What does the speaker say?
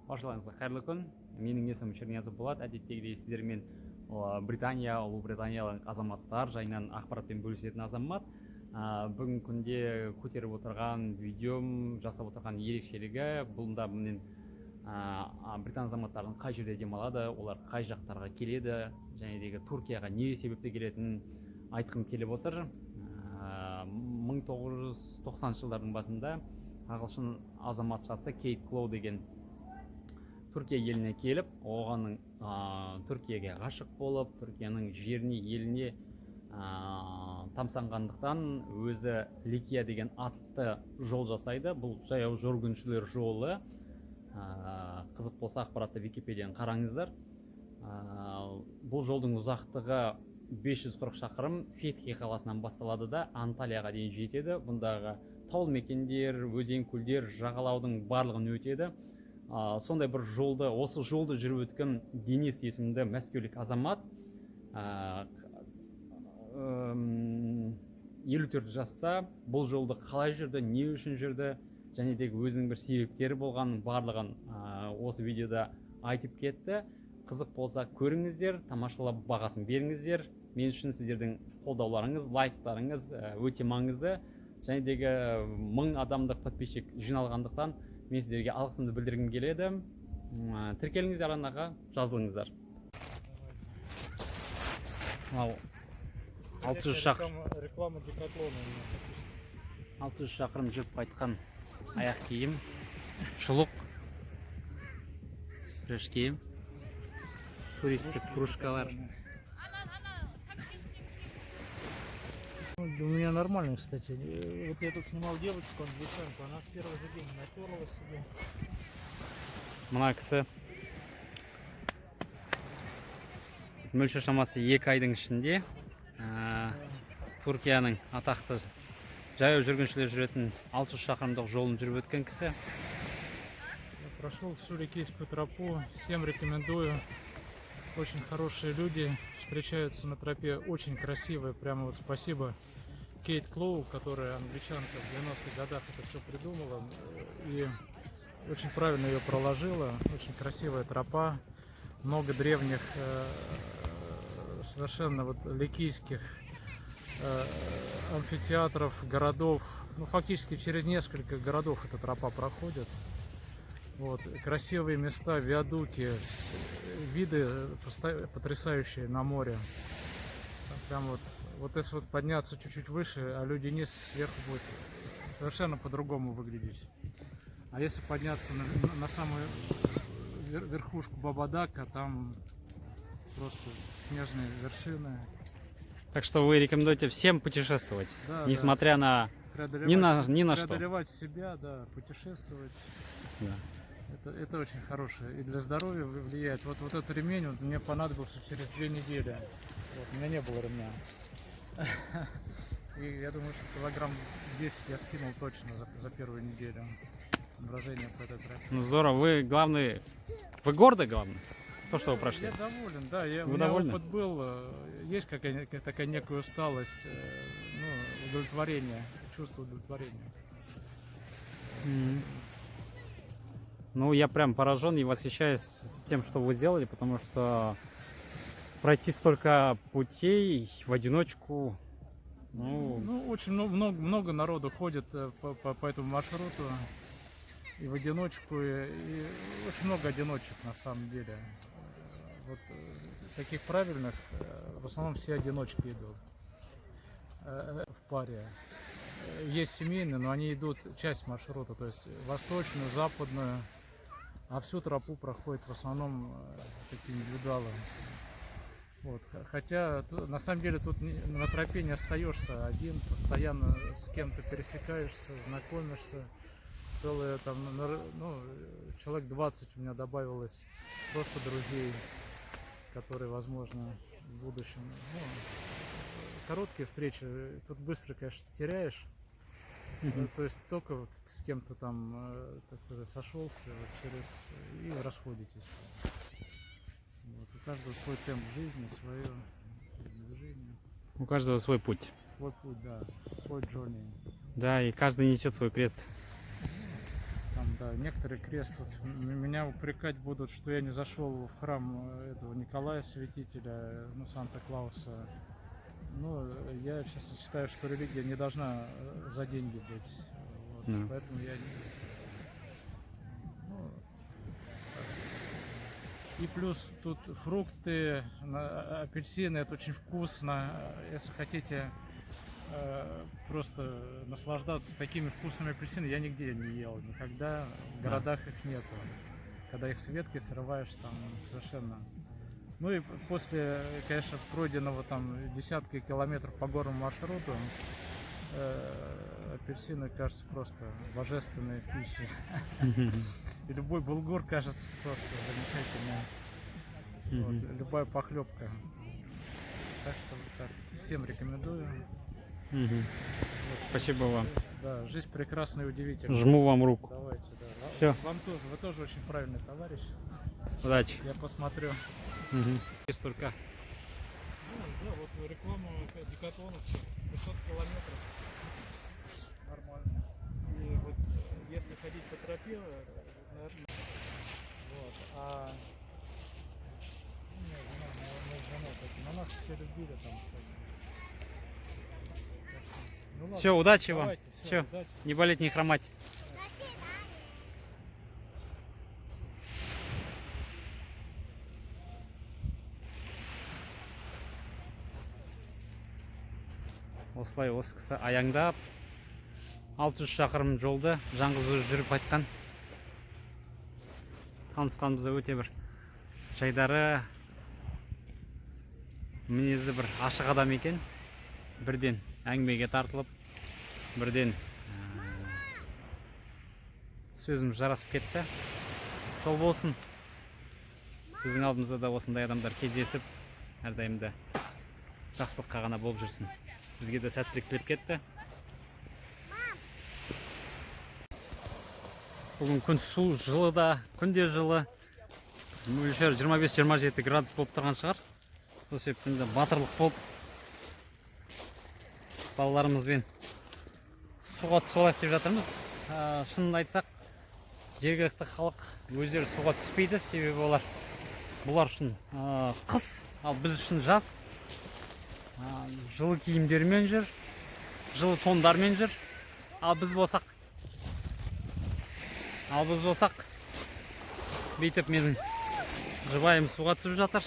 Баршаларыңызға қайырлы күн. Менің есімім Черниязов Болат. Әдеттегідей сіздермен Британия, Ұлыбританиялық азаматтар жайынан ақпаратпен бөлісетін азамат. Бүгін күнде көтеріп отырған видеом, жасап отырған ерекшелігі, бұнда менен британ азаматтарының қай жерде демалады, олар қай жақтарға келеді, және Түркияға не себепті келетінін айтқым келіп отыр. 1990 жылдардың басында ағылшын азаматшасы Кейт Клоу деген Түркия еліне келіп, оғаның Түркияға ғашық болып, Түркияның жеріне, еліне тамсанғандықтан өзі Ликия деген атты жол жасайды. Бұл жаяу жүргіншілер жолы. Қызық болса ақпаратты Википедиядан қараңыздар. Бұл жолдың ұзақтығы 540 шақырым Фетхи қаласынан басталады да Анталияға дейін жетеді. Бұндағы таулы мекендер, өзен, көлдер, жағалаудың барлығын өтеді. Сондай бір жолды, осы жолды жүріп өткен Денис есімді мәскеулік азамат 54 жаста бұл жолды қалай жүрді, не үшін жүрді, және өзінің бір себептері болғанын барлығын осы видеода айтып кетті. Қызық болса көріңіздер, тамашалап бағасын беріңіздер. Мен үшін сіздердің қолдауларыңыз, лайктарыңыз өте маңызды. Және 1000 адамдық подписчик жиналғандықтан мен сіздерге алғысымды білдіргім келеді. Тіркеліңіздер, арнаға жазылыңыздар. 600 шақырым жүріп қайтқан аяқ киім, шұлық, фреш киім, туристік кружкалар. У меня нормально, кстати. Вот я тут снимал девочку, англичанку, она в первый же день натерла себе. Мына кісі мөлшер шамасы 2 айдың ішінде Түркияның атақты жаяу жүргіншілер жүретін 600 шақырымдық жолын жүріп өткен кісі. Я прошел всю Ликийскую тропу, всем рекомендую. Очень хорошие люди встречаются на тропе, очень красивые. Прямо вот спасибо Кейт Клоу, которая англичанка в 90-х годах это все придумала и очень правильно ее проложила. Очень красивая тропа, много древних, совершенно вот ликийских амфитеатров, городов. Ну, фактически через несколько городов эта тропа проходит. Вот, красивые места, виадуки, виды потрясающие на море. Прям вот если вот подняться чуть-чуть выше, а люди низ, сверху будет совершенно по-другому выглядеть. А если подняться на самую верхушку Бабадака, там просто снежные вершины. Так что вы рекомендуете всем путешествовать, да, несмотря на ни на что. Преодолевать себя, да, путешествовать. Да. Это очень хорошее и для здоровья влияет. Вот этот ремень мне понадобился через 2 недели. Вот, у меня не было ремня. И я думаю, что килограмм 10 я скинул точно за первую неделю. Брожение по этой тропе. Ну здорово, вы главный, вы горды главное, то, что вы прошли. Я доволен, да, у меня довольны? опыт был, есть какая-то такая некая усталость, удовлетворение, чувство удовлетворения. Ну, я прям поражен и восхищаюсь тем, что вы сделали, потому что пройти столько путей в одиночку, очень много народу ходит по этому маршруту и в одиночку, и очень много одиночек на самом деле. Вот таких правильных, в основном все одиночки идут в паре. Есть семейные, но они идут часть маршрута, то есть восточную, западную, а всю тропу проходит в основном такие индивидуалы. Вот. Хотя на самом деле тут на тропе не остаешься один, постоянно с кем-то пересекаешься, знакомишься. Целые там, человек 20 у меня добавилось просто друзей, которые, возможно, в будущем. Короткие встречи, тут быстро, конечно, теряешь. То есть только с кем-то там, так сказать, сошелся и расходитесь. Вот. У каждого свой темп жизни, свое движение. У каждого свой путь. Свой путь, да, свой journey. Да, и каждый несет свой крест. Там Да, некоторые крест, вот, меня упрекать будут, что я не зашел в храм этого Николая Святителя, ну, Санта-Клауса. Ну, я, честно, считаю, что религия не должна за деньги быть. Вот, Да. поэтому я не... Ну, и плюс тут фрукты, апельсины, это очень вкусно. Если хотите просто наслаждаться такими вкусными апельсинами, я нигде не ел, никогда в городах их нету. Когда их с ветки срываешь, там совершенно... Ну и после, конечно, пройденного там десятки километров по горному маршруту, апельсины кажутся просто божественной пищей. И любой булгур кажется просто замечательной. Вот, любая похлебка. Так что так, всем рекомендую. Вот. Спасибо вам. Да, жизнь прекрасна и удивительна. Жму вам руку. Давайте, да. Всё. Вам тоже, вы тоже очень правильный товарищ. Удачи. Я посмотрю. Столько. Ну, да, вот реклама Декатлона 500 километров. Нормально. И вот если ходить по тропе, наверное, вот, а ну, не знаю, мой звонок, на нас все любили там. Так что, ну, ладно, Все, удачи вам. давайте, Все, удачи. не болеть, не хромать. Осылай осы кісі аяңдап 600 шақырым жолды жаңғыз өзі жүріп қайтқан. Танысқанымызда өте бір жайдары, мінезі бір ашық адам екен. Бірден әңгімеге тартылып, бірден сөзіміз жарасып кетті. Жол болсын. Біздің алдымызда да осындай адамдар кездесіп, әрдайымда жақсылыққа ғана болып жүрсін. Бізге де сәттілік тілеп кетті. Бүгін күн су, жылы да, күнде жылы. Мөлшер 25-27 градус болып тұрған шығар. Сол себептен де батырлық болып балаларымызбен суға түсіп алайық деп жатырмыз. Шынын айтсақ, жергілікті халық өздері суға түспейді, себебі бұлар үшін қыс, ал біз үшін жаз. Жылы киімдермен жүр, жылы тондармен жүр. Ал біз болсақ бүйтіп менің жұбайым суға түсіп жатыр.